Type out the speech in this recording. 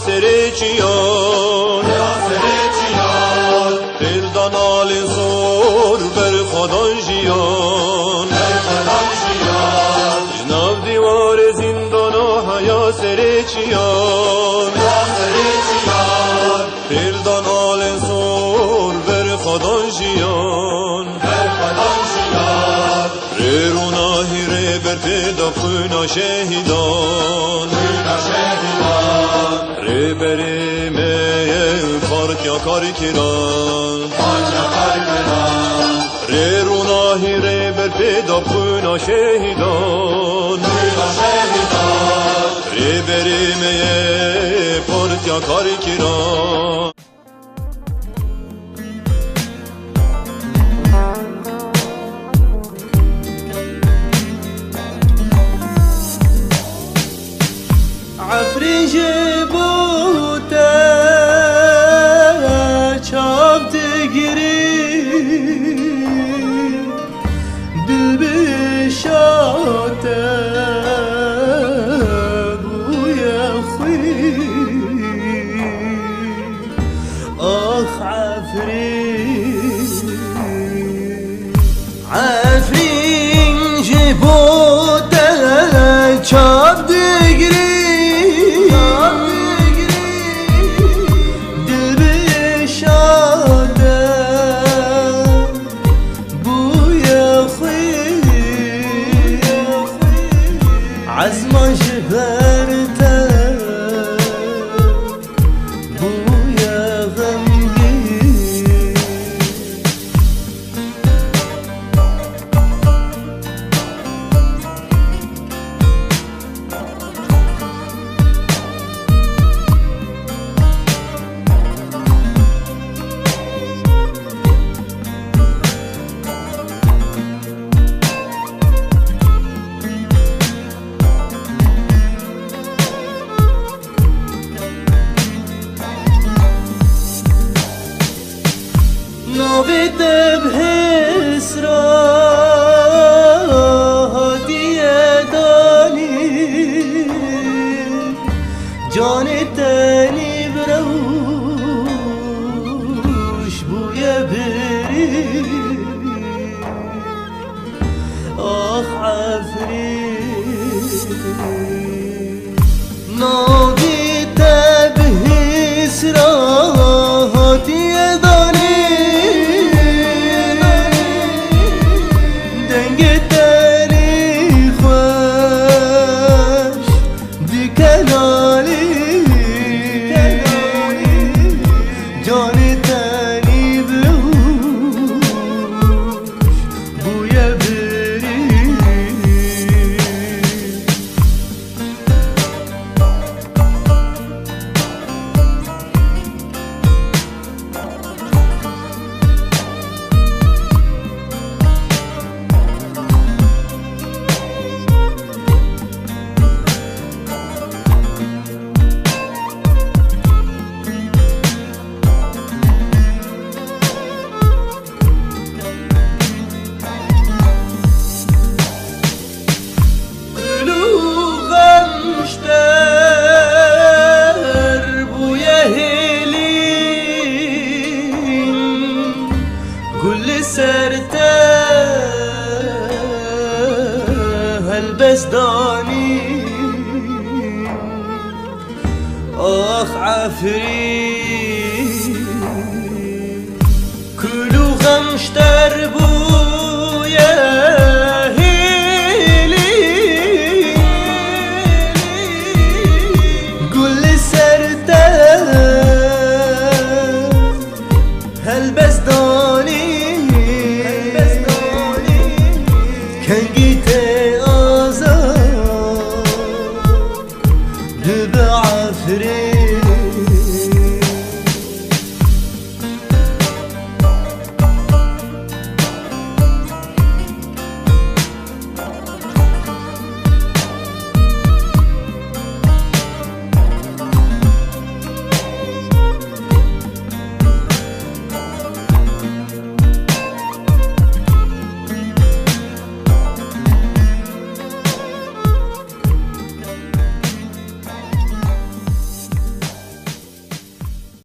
سری چیان دلدان آل زور بر خدان جیان جناب دیوار زندان و حیا سری چیان دلدان آل زور بر خدان جیان رونا هیره بر پیدا خونا شهیدان ری بریم پارتیا کاری کران ری رونا هیره بر پیدا خونا شهیدان ری بریم پارتیا کاری کران عفري جبوته چاپ تگیری دل بشاته بوی خوی آخ عفري جبوته چاپ تگیری عزمان شهرته بويا غمگی نوید بحس را هدیه دانی جان تنی بروش بوی بری آخ عفری نوید بحس را هدیه دانی كل سرته هالبسداني آخ عفري كلو غمشتر بويا هيلي كل سرته هالبسداني كان جيت